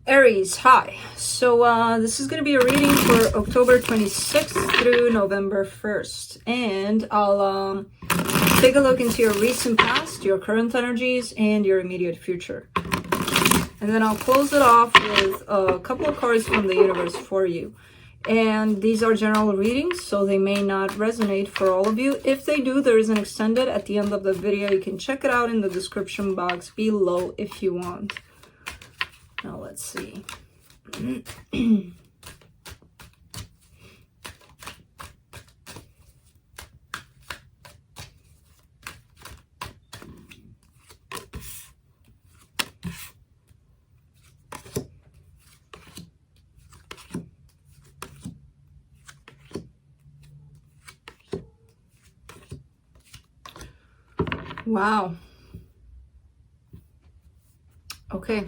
Aries, hi. So this is going to be a reading for October 26th through November 1st. And I'll take a look into your recent past, your current energies, and your immediate future. And then I'll close it off with a couple of cards from the universe for you. And these are general readings, so they may not resonate for all of you. If they do, there is an extended at the end of the video. You can check it out in the description box below if you want. Now let's see. Wow. Okay,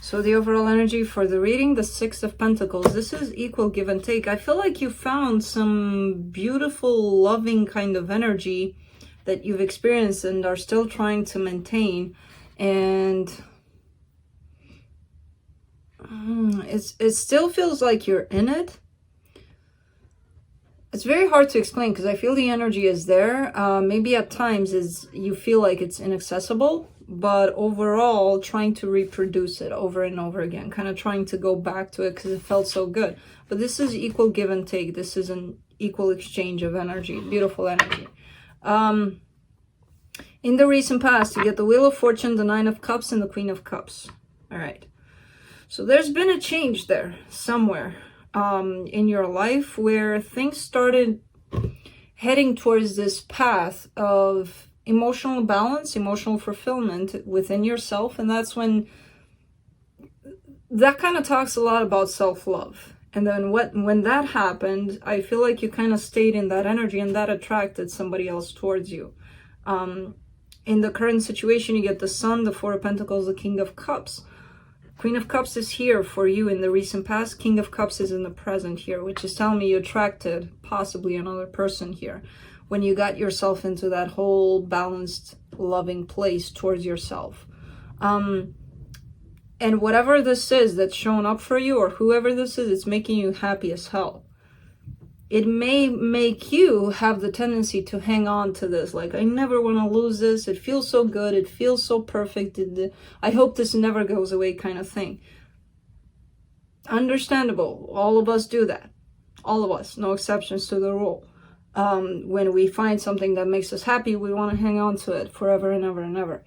so the overall energy for the reading, the Six of Pentacles. This is equal give and take. I feel like you found some beautiful, loving kind of energy that you've experienced and are still trying to maintain. And it still feels like you're in it. It's very hard to explain because I feel the energy is there. Maybe at times you feel like it's inaccessible, but overall trying to reproduce it over and over again, kind of trying to go back to it because it felt so good. But this is equal give and take. This is an equal exchange of energy, beautiful energy. In the recent past, you get the Wheel of Fortune, the Nine of Cups, and the Queen of Cups. All right. So there's been a change there somewhere in your life where things started heading towards this path of emotional balance, emotional fulfillment within yourself. And that's when that kind of talks a lot about self-love. And then when that happened, I feel like you kind of stayed in that energy and that attracted somebody else towards you. In the current situation, you get the Sun, the Four of Pentacles, the King of Cups. Queen of Cups is here for you in the recent past. King of Cups is in the present here, which is telling me you attracted possibly another person here when you got yourself into that whole balanced, loving place towards yourself. And whatever this is that's showing up for you, or whoever this is, it's making you happy as hell. It may make you have the tendency to hang on to this. Like, I never want to lose this. It feels so good. It feels so perfect. I hope this never goes away kind of thing. Understandable. All of us do that. All of us. No exceptions to the rule. When we find something that makes us happy, we want to hang on to it forever and ever and ever.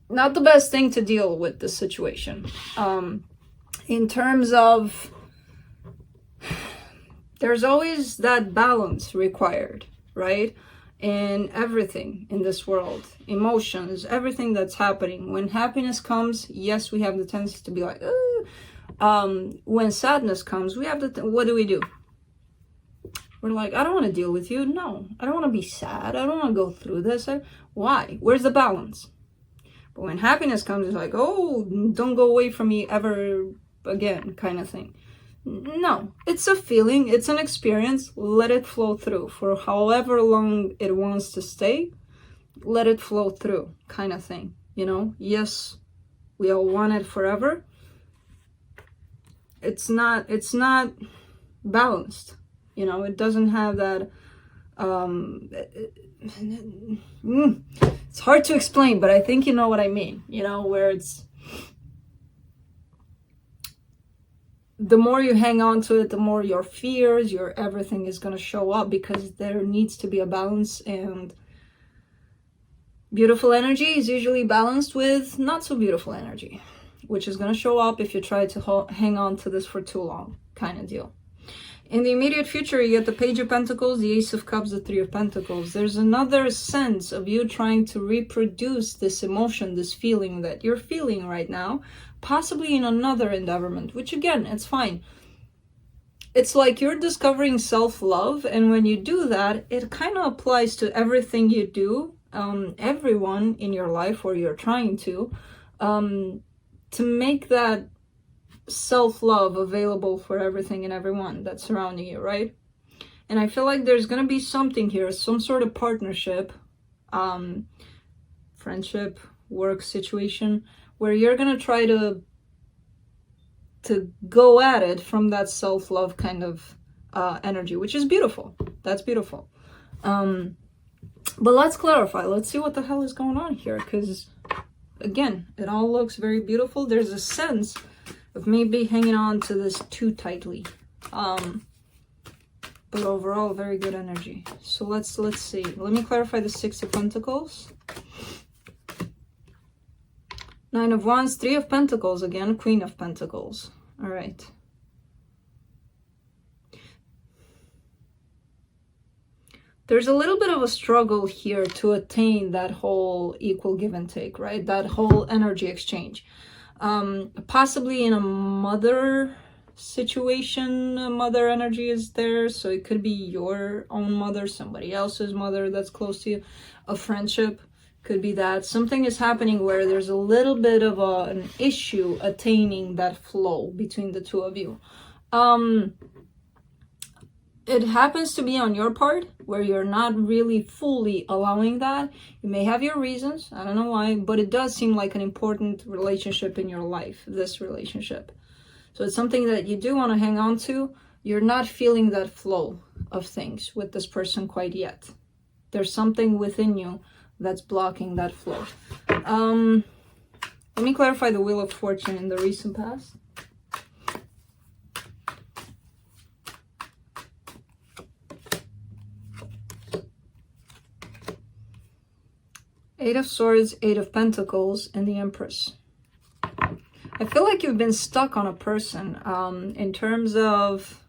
Not the best thing to deal with this situation. In terms of... there's always that balance required, right? In everything in this world, emotions, everything that's happening. When happiness comes, yes, we have the tendency to be like, when sadness comes, we have what do? We're like, I don't want to deal with you. No, I don't want to be sad. I don't want to go through this. Why? Where's the balance? But when happiness comes, it's like, oh, don't go away from me ever again, kind of thing. No, it's a feeling, it's an experience. Let it flow through for however long it wants to stay. Let it flow through, kind of thing, you know. Yes, we all want it forever. It's not balanced, you know. It doesn't have that it's hard to explain, but I think you know what I mean, you know, where it's the more you hang on to it, the more your fears, your everything is going to show up, because there needs to be a balance. And beautiful energy is usually balanced with not so beautiful energy, which is going to show up if you try to hang on to this for too long, kind of deal. In the immediate future, you get the Page of Pentacles, the Ace of Cups, the Three of Pentacles. There's another sense of you trying to reproduce this emotion, this feeling that you're feeling right now, possibly in another endeavorment, which again, it's fine. It's like you're discovering self-love, and when you do that, it kind of applies to everything you do, everyone in your life, or you're trying to make that self-love available for everything and everyone that's surrounding you, right? And I feel like there's going to be something here, some sort of partnership, friendship, work situation, where you're going to try to to go at it from that self-love kind of energy, which is beautiful. That's beautiful. But let's clarify. Let's see what the hell is going on here, because again, it all looks very beautiful. There's a sense of maybe hanging on to this too tightly. But overall, very good energy. So let's see. Let me clarify the Six of Pentacles. Nine of Wands, Three of Pentacles again, Queen of Pentacles. All right. There's a little bit of a struggle here to attain that whole equal give and take, right? That whole energy exchange. Possibly in a mother situation, mother energy is there. So it could be your own mother, somebody else's mother that's close to you, a friendship. Could be that something is happening where there's a little bit of an issue attaining that flow between the two of you. It happens to be on your part where you're not really fully allowing that. You may have your reasons, I don't know why, but it does seem like an important relationship in your life, this relationship. So it's something that you do want to hang on to. You're not feeling that flow of things with this person quite yet. There's something within you that's blocking that flow. Let me clarify the Wheel of Fortune in the recent past. Eight of Swords, Eight of Pentacles, and the Empress. I feel like you've been stuck on a person in terms of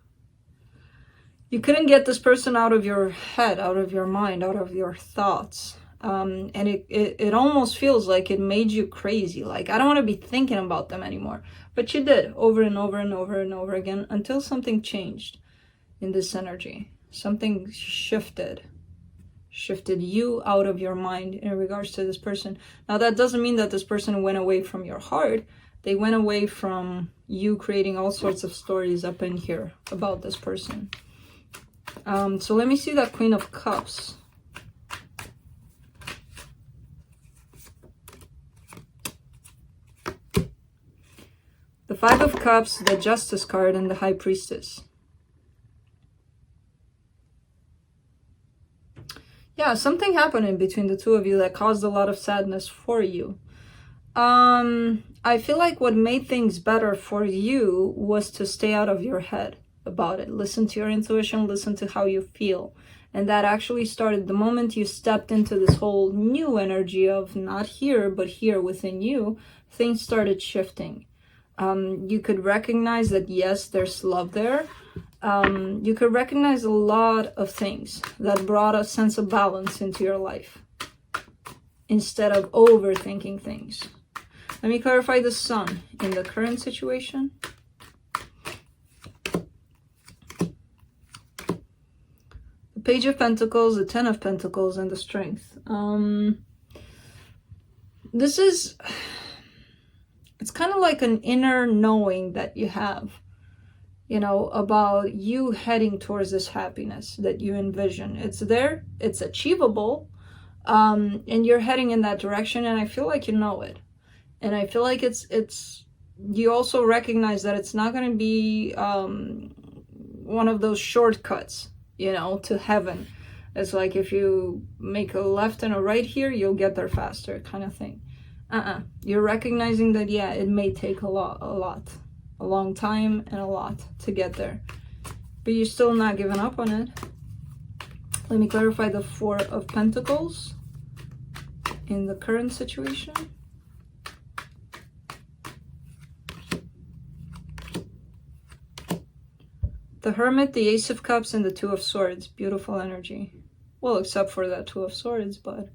you couldn't get this person out of your head, out of your mind, out of your thoughts. And it almost feels like it made you crazy. Like, I don't want to be thinking about them anymore. But you did over and over and over and over again until something changed in this energy. Something shifted you out of your mind in regards to this person. Now, that doesn't mean that this person went away from your heart. They went away from you creating all sorts of stories up in here about this person. So let me see that Queen of Cups. The Five of Cups, the Justice card, and the High Priestess. Yeah, something happened in between the two of you that caused a lot of sadness for you. I feel like what made things better for you was to stay out of your head about it. Listen to your intuition, listen to how you feel. And that actually started the moment you stepped into this whole new energy of not here, but here within you, things started shifting. You could recognize that, yes, there's love there. You could recognize a lot of things that brought a sense of balance into your life instead of overthinking things. Let me clarify the Sun in the current situation. The Page of Pentacles, the Ten of Pentacles, and the Strength. This is... It's kind of like an inner knowing that you have, you know, about you heading towards this happiness that you envision. It's there, it's achievable, and you're heading in that direction, and I feel like you know it. And I feel like it's you also recognize that it's not going to be one of those shortcuts, you know, to heaven. It's like if you make a left and a right here, you'll get there faster kind of thing. You're recognizing that, yeah, it may take a long time and a lot to get there, but you're still not giving up on it. Let me clarify the Four of Pentacles in the current situation. The Hermit, the Ace of Cups, and the Two of Swords. Beautiful energy. Well, except for that Two of Swords, but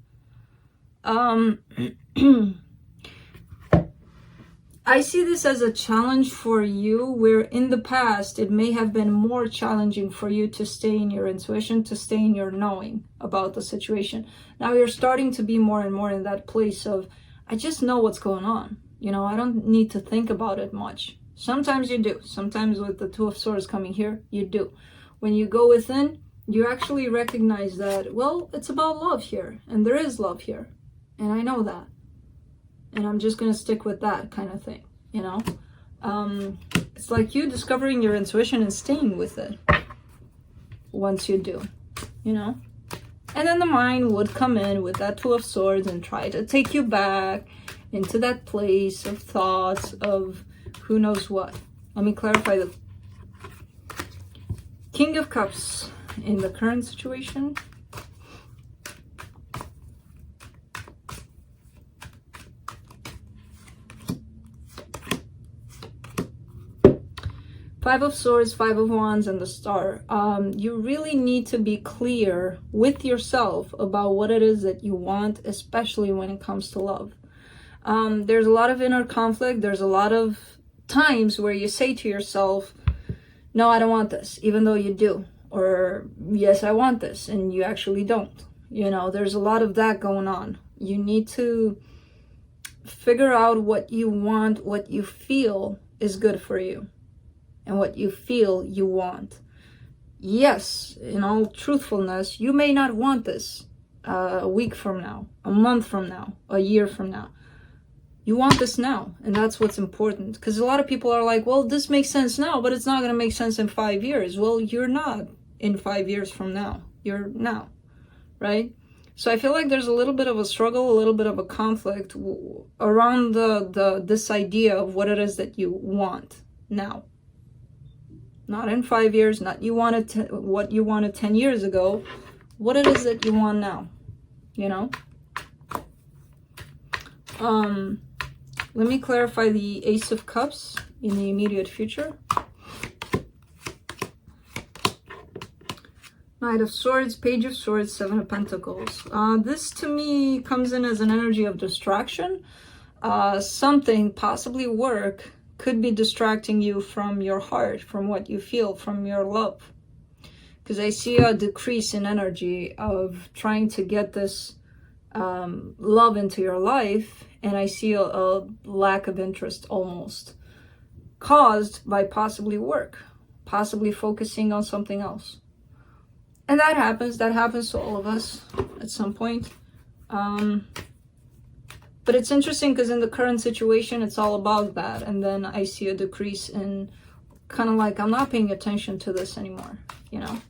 I see this as a challenge for you, where in the past it may have been more challenging for you to stay in your intuition, to stay in your knowing about the situation. Now you're starting to be more and more in that place of, I just know what's going on. You know, I don't need to think about it much. Sometimes you do. Sometimes with the Two of Swords coming here, you do. When you go within, you actually recognize that, well, it's about love here, and there is love here. And I know that. And I'm just going to stick with that kind of thing, you know? It's like you discovering your intuition and staying with it once you do, you know? And then the mind would come in with that Two of Swords and try to take you back into that place of thoughts of who knows what. Let me clarify the King of Cups in the current situation. Five of Swords, Five of Wands, and the Star. You really need to be clear with yourself about what it is that you want, especially when it comes to love. There's a lot of inner conflict. There's a lot of times where you say to yourself, no, I don't want this, even though you do. Or, yes, I want this, and you actually don't. You know, there's a lot of that going on. You need to figure out what you want, what you feel is good for you, and what you feel you want. Yes, in all truthfulness, you may not want this a week from now, a month from now, a year from now. You want this now, and that's what's important. Because a lot of people are like, well, this makes sense now, but it's not going to make sense in 5 years. Well, you're not in 5 years from now. You're now, right? So I feel like there's a little bit of a struggle, a little bit of a conflict around this idea of what it is that you want now. Not in 5 years, not what you wanted 10 years ago, what it is that you want now, you know? Let me clarify the Ace of Cups in the immediate future. Knight of Swords, Page of Swords, Seven of Pentacles. This to me comes in as an energy of distraction. Something, possibly work, could be distracting you from your heart, from what you feel, from your love. Because I see a decrease in energy of trying to get this love into your life, and I see a lack of interest almost, caused by possibly work, possibly focusing on something else. And that happens to all of us at some point. But it's interesting because in the current situation, it's all about that. And then I see a decrease in kind of like, I'm not paying attention to this anymore, you know?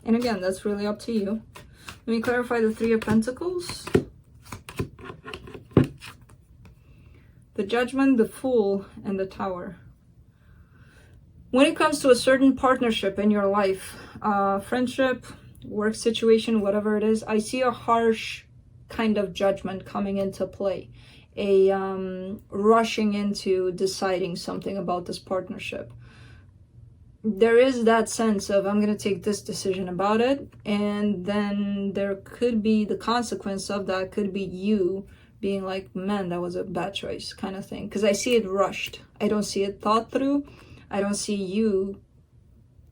And again, that's really up to you. Let me clarify the Three of Pentacles. The Judgment, the Fool, and the Tower. When it comes to a certain partnership in your life, friendship, work situation, whatever it is, I see a harsh kind of judgment coming into play. A rushing into deciding something about this partnership. There is that sense of, I'm going to take this decision about it, and then there could be the consequence of that could be you being like, man, that was a bad choice kind of thing. Because I see it rushed. I don't see it thought through. I don't see you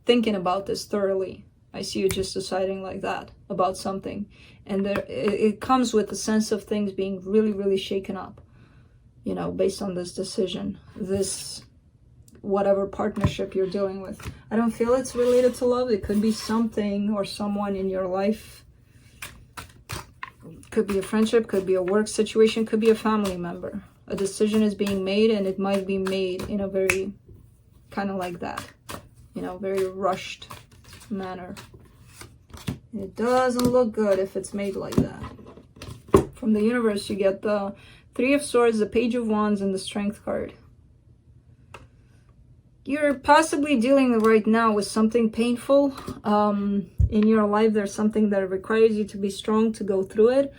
thinking about this thoroughly. I see you just deciding like that about something. And it comes with a sense of things being really, really shaken up, you know, based on this decision, this whatever partnership you're dealing with. I don't feel it's related to love. It could be something or someone in your life. Could be a friendship, could be a work situation, could be a family member. A decision is being made, and it might be made in a very kind of like that, you know, very rushed manner. It doesn't look good if it's made like that. From the universe, you get the Three of Swords, the Page of Wands, and the Strength card. You're possibly dealing right now with something painful in your life. There's something that requires you to be strong to go through it.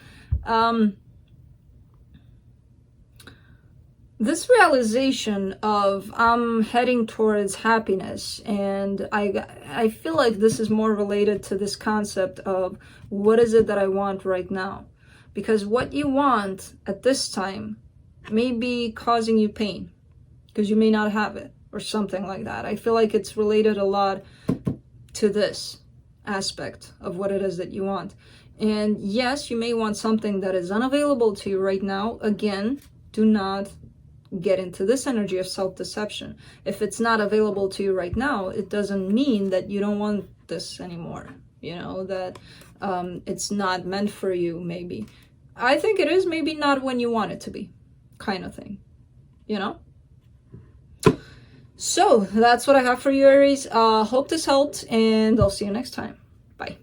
This realization of I'm heading towards happiness, and I feel like this is more related to this concept of what is it that I want right now? Because what you want at this time may be causing you pain because you may not have it or something like that. I feel like it's related a lot to this aspect of what it is that you want. And yes, you may want something that is unavailable to you right now. Again, do not get into this energy of self-deception. If it's not available to you right now, it doesn't mean that you don't want this anymore. You know, that it's not meant for you, maybe. I think it is maybe not when you want it to be, kind of thing, you know? So that's what I have for you, Aries. Hope this helped, and I'll see you next time. Bye.